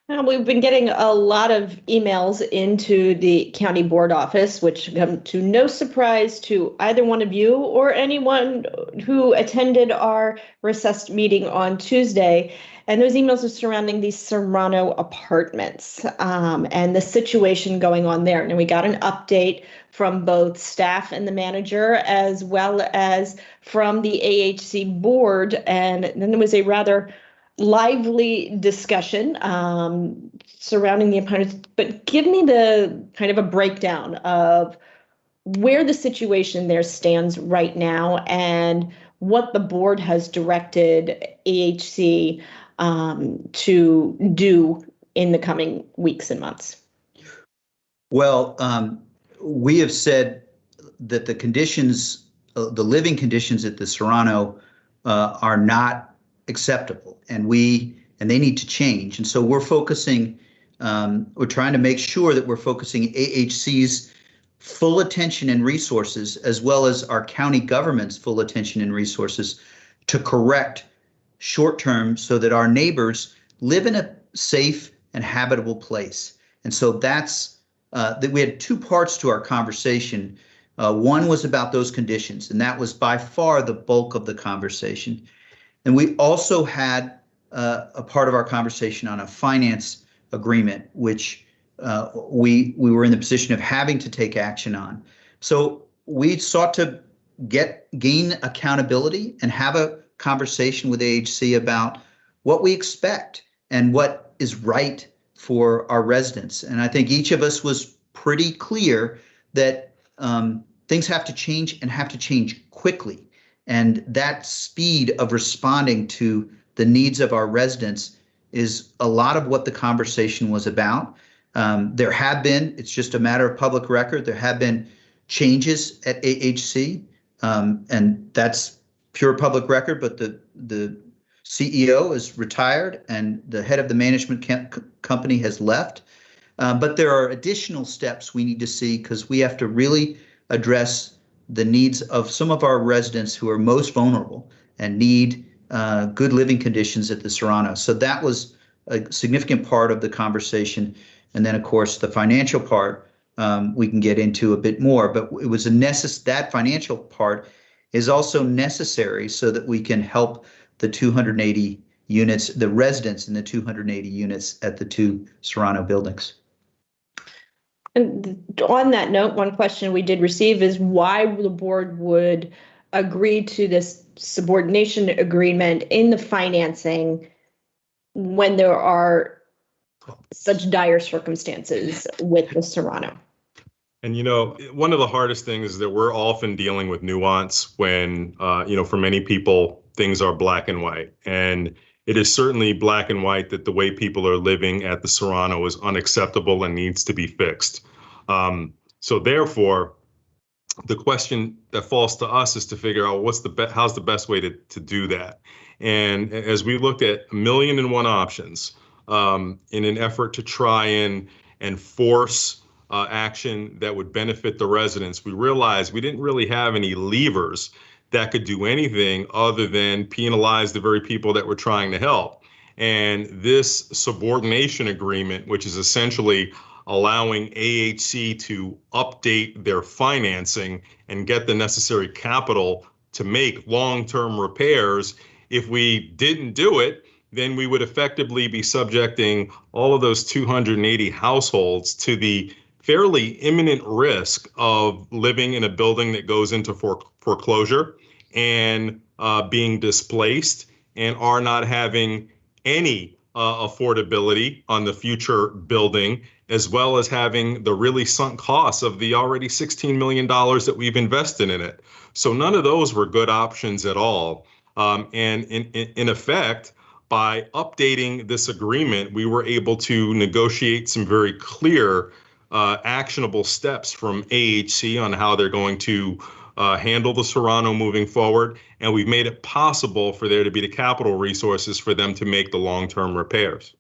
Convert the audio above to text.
We've been getting a lot of emails into the county board office, which come to no surprise to either one of you or anyone who attended our recessed meeting on Tuesday. And those emails are surrounding these Serrano apartments and the situation going on there. And we got an update from both staff and the manager, as well as from the AHC board. And then there was a rather lively discussion surrounding the opponents, but give me the kind of a breakdown of where the situation there stands right now and what the board has directed AHC to do in the coming weeks and months. Well, we have said that the conditions, the living conditions at the Serrano are not acceptable, and they need to change. And so we're focusing, we're trying to make sure that we're focusing AHC's full attention and resources, as well as our county government's full attention and resources, to correct short term so that our neighbors live in a safe and habitable place. And so that's that we had two parts to our conversation. One was about those conditions, and that was by far the bulk of the conversation. And we also had a part of our conversation on a finance agreement, which we were in the position of having to take action on. So we sought to gain accountability and have a conversation with AHC about what we expect and what is right for our residents. And I think each of us was pretty clear that things have to change and have to change quickly. And that speed of responding to the needs of our residents is a lot of what the conversation was about. There have been, it's just a matter of public record, there have been changes at AHC, and that's pure public record, but the CEO is retired and the head of the management company has left. But there are additional steps we need to see, because we have to really address the needs of some of our residents who are most vulnerable and need good living conditions at the Serrano. So that was a significant part of the conversation. And then, of course, the financial part we can get into a bit more. But it was that financial part is also necessary so that we can help the 280 units, the residents in the 280 units at the two Serrano buildings. And on that note, one question we did receive is why the board would agree to this subordination agreement in the financing when there are such dire circumstances with the Serrano. And, one of the hardest things is that we're often dealing with nuance when, for many people, things are black and white. And it is certainly black and white that the way people are living at the Serrano is unacceptable and needs to be fixed. So therefore, the question that falls to us is to figure out how's the best way to do that. And as we looked at 1,000,001 options in an effort to try and force action that would benefit the residents, we realized we didn't really have any levers that could do anything other than penalize the very people that we're trying to help. And this subordination agreement, which is essentially allowing AHC to update their financing and get the necessary capital to make long-term repairs. If we didn't do it, then we would effectively be subjecting all of those 280 households to the fairly imminent risk of living in a building that goes into foreclosure and being displaced and are not having any affordability on the future building, as well as having the really sunk costs of the already $16 million that we've invested in it. So none of those were good options at all. And in effect, by updating this agreement, we were able to negotiate some very clear actionable steps from AHC on how they're going to handle the Serrano moving forward. And we've made it possible for there to be the capital resources for them to make the long-term repairs.